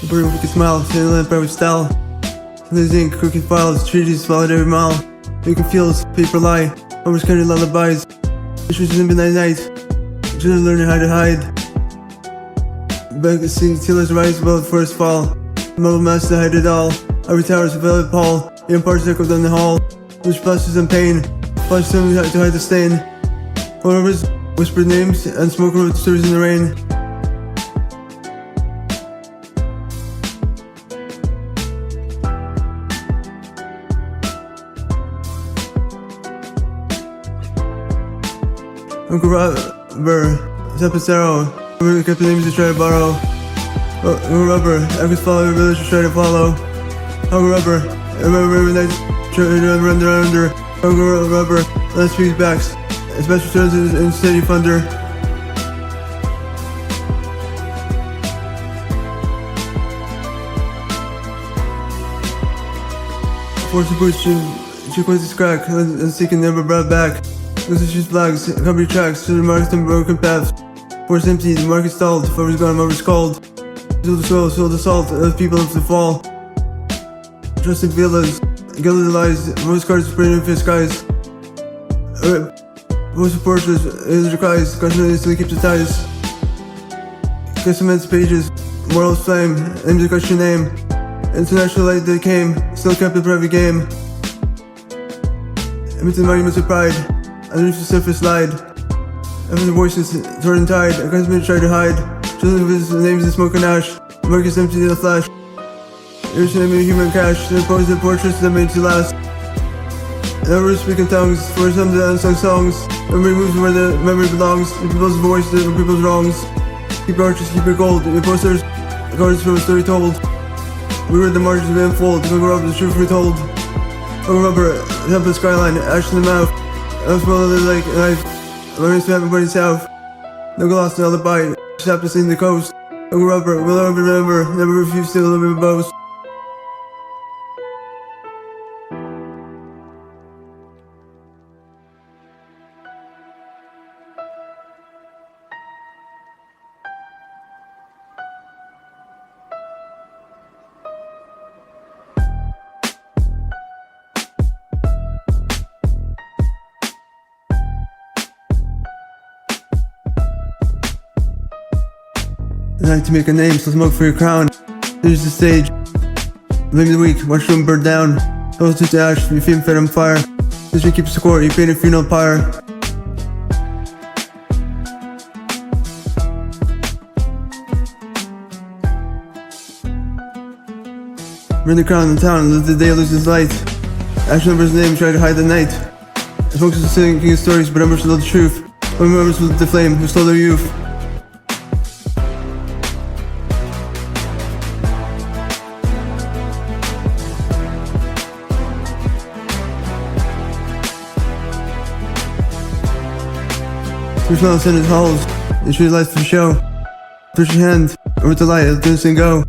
The bird with a smile, sitting lamp every style. Losing crooked files, treaties followed every mile. Making fields, paper lie, almost carried lullabies. Issues in midnight night, children learning how to hide. Back to see Taylor's rise above the forest fall. Metal mask to hide it all. Every tower's a velvet pall. The empires echoed down the hall. Which flashes in pain. Flash something to hide the stain. Followers whispered names and smoke wrote stories in the rain. Congo Rubber, Zapatero, we kept the names to try to borrow. Congo Rubber, echoes follow every village to try to follow. Congo Rubber, remember every night, try to run under. Congo Rubber, last week's backs, special returns in steady thunder. Force the boots, she quits the crack, and seeking never brought back. She's flags, company tracks, to the marks and broken paths. Force empty, the market stalled, forever's gone, forever's cold. Sold the soil, sold the salt, of people up to fall. Trusted villas, gilded lies, most cards spraying in fist skies. Most portraits, his cries, constantly still keeps the ties. Kiss immense pages, morals flame, names to question name. International light that came, still kept the private game. Amidst the monuments of pride. Underneath the surface lied. After the voices toward and tide, a countryman tried to hide. Children of his names in smoke and ash. The market's empty in a flash. Here's the name of human cash. They pose their portraits that made to last. Never speaking tongues, for some the unsung songs. Memory moves where the memory belongs. The people's voice, the people's wrongs. Keep your arches, keep your gold. Your posters, cards from a story told. We read the margins of unfold. Congo Rubber, the truth retold. Congo Rubber, top of the skyline, ash in the mouth. I'm smelling like a knife. Learning to everybody south. No lost in alibi. Shap to sing the coast. Congo Rubber, will ever remember. Never refuse to live in boast. I like to make a name, so smoke for your crown. Here's the stage. Blame the weak, watch them burn down. Those to ash, your feet fed on fire. This you keep score, you paint a funeral pyre. Bring the crown in town, let the day lose its light. Ash remembers his name, try to hide the night. Smokes are singing stories, but remembers to know the truth. One remembers with the flame, who stole their youth. Three smiles in his halls, and she lights for show. Push your hand, over the light, let this and go.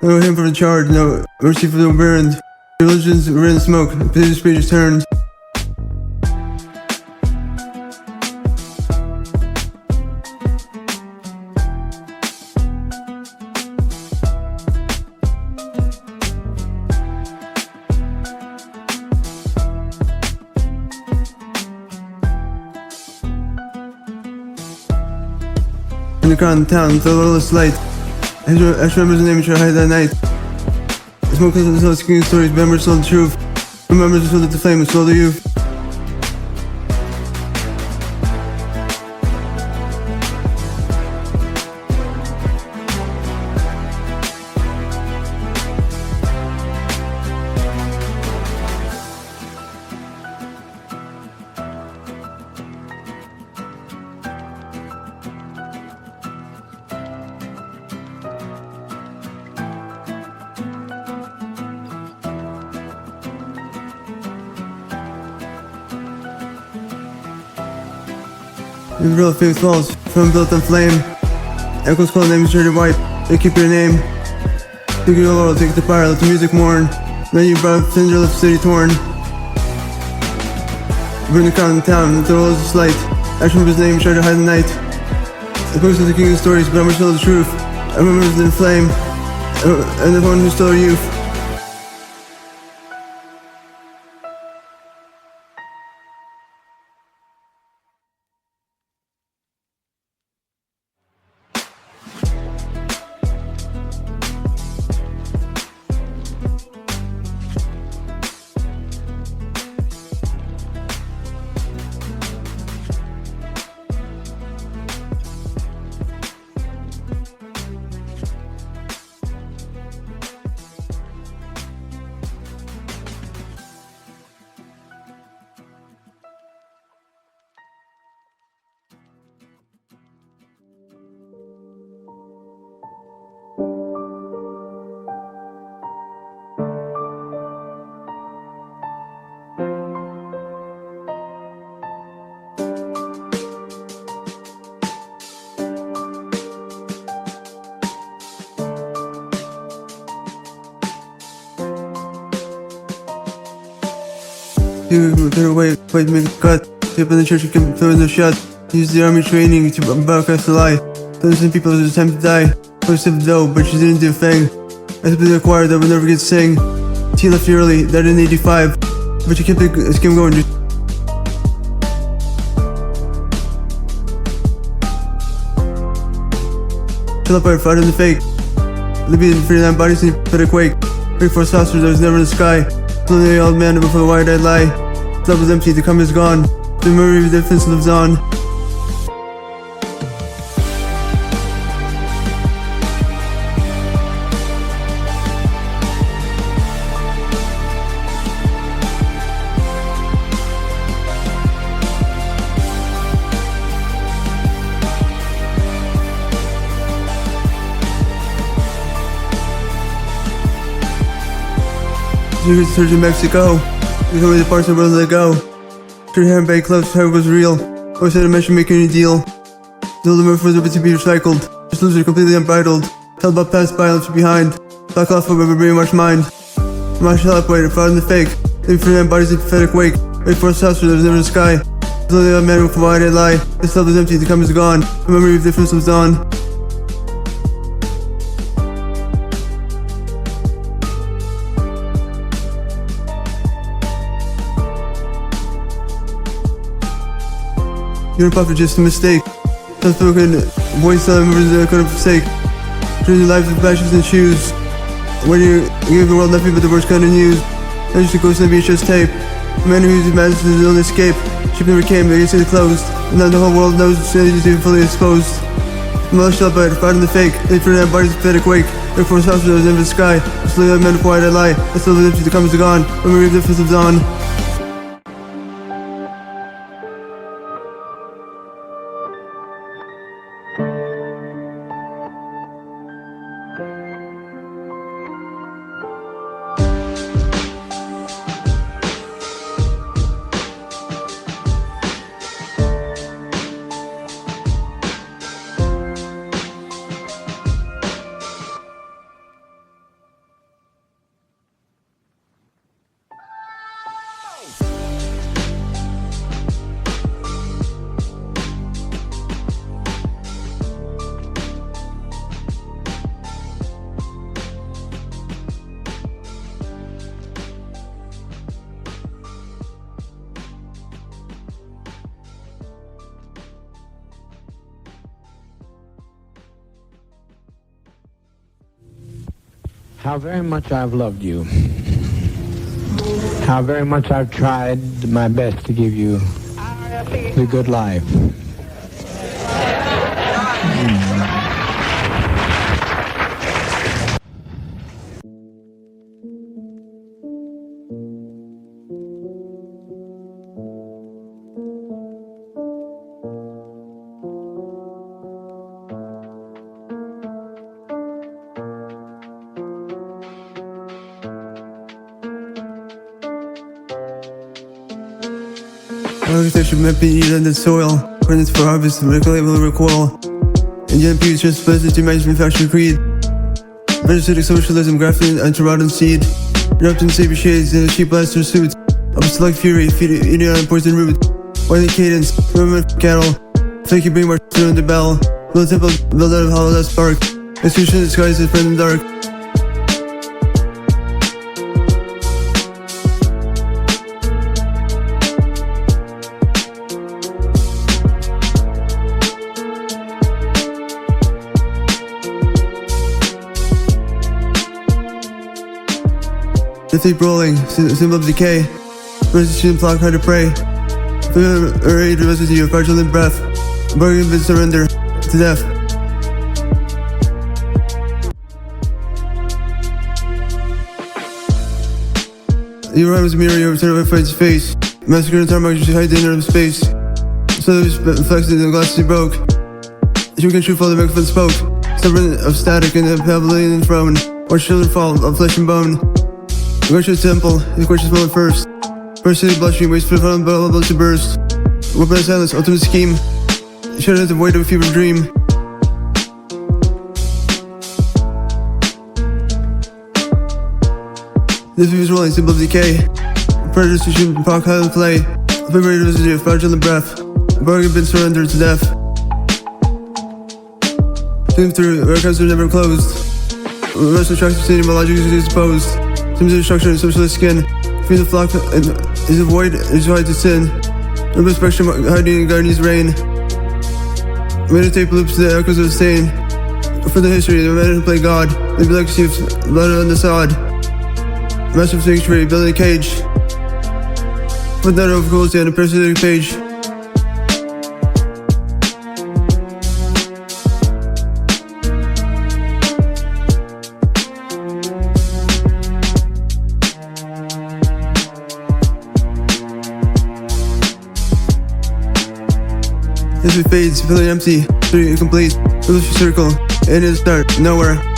No him for the charge, no mercy for the burned. Religions were in smoke, the speech is turned. In the crown in town, the littlest light. Ash remembers the name and try to hide that night. The smoke doesn't tell screaming stories, remembers told the truth. Remembers to lit the flame and stole the youth. The real famous walls, from built on flame. Echoes call names try to wipe, they keep your name. Take your laurel, take the fire, let the music mourn. Then you brought tender left city torn. Bring the crown in town, let the world is light. Ash remembers his name, try to hide the night. The post of the king of stories, but I'm still the truth. I remember in flame. and the one who's still a youth. You could wait to make a cut. Tip in the church, you can throw in the shot. Use the army training to broadcast a lie. Innocent people, there's time to die. Post of dough, but she didn't do a thing. I simply acquired that would never get sing. T left you early, died in 85. But you kept the scheme going. Chill up, I fought in the fake. Libyan 39 bodies in a quake. 34 saucers that was never in the sky. Slowly old man before the wide-eyed lie. The love was empty, the cum is gone. The memory of the difference lives on. You could search in Mexico. You told me the parts of the world let go. Your hair and bag clubs, hair was real. Always had a mention making a deal. The older murph was able to be recycled. Just losers completely unbridled. Tell about past violence behind. Back off over brainwashed mind. My shell up weight, fraud in the fake. Leaving for them bodies in pathetic wake. Wait for a saucer that was never in the sky. Slowly old man with a wide-eyed lie. This love is empty, the cum is gone. The memory of difference lives on. Your puff is just a mistake. Unspoken voice telling members that I couldn't forsake. Treating lives with bashes and shoes. When you give the world nothing but the worst kind of news. I used to go to the VHS tape. A man who uses madness to his own escape. Ship never came, they say closed. And now the whole world knows the is even fully exposed. The mother shell bite, fighting the fake. They for that body's pathetic wake. Their force saucer that was in the sky. Slowly that man before I lie. That's still the empty, the cum is gone. Memory of the difference lives on. How very much I've loved you. How very much I've tried my best to give you the good life. Architecture might be eaten in the soil. Ordinance for harvest, medical label recoil. And yet beauty transplanted to management fashion creed. Vegetarian socialism grafted into rotten seed. Wrapped in saber shades in a cheap blaster suit. Of select fury, eating on poison root. Wily cadence, government cattle. Fakey brainwash, throwing the bell. Little temple built out of hollow that spark. Institution disguised as friend in the dark. tape rolling, symbol of decay. Resolution block, hard to pray. Fla-Bor-Aid residue, fraudulent breath. Bargain bid surrender to death. You rhyme with a mirror, you overturn it by its face. Massacre and tarmac, you hide the inner of space. So there's flexed in the glasses you broke. You can truth all the microphone spoke. Stubborn of static in the Babylonian throne. Or children fall of flesh and bone. Go to the temple, the gorgeous moment first. First city bloodstream, waits for the vulnerable to burst. Weapon of silence, ultimate scheme. Shudder at the void of a fever dream. This view is rolling, symbol of decay. Predators to shoot and park high and play. Fla-Bor-Aid residue, fraudulent breath. Bargain bid surrender to death. Zoom through, archives are never closed. The rest of the tracks are seen, my logic is exposed. Seems of structure and socialist skin. Feed the flock is a void, is wide to sin. Urban spectrum hiding in Guardian's reign. Meditate loops the echoes of the stain. For the history, the men who play God. They be legacy of blood on the sod. Massive sanctuary, building a cage. Put that over goals on a parasitic page. History fades, feeling empty, 3 incomplete, illusion circle, and it's start, nowhere.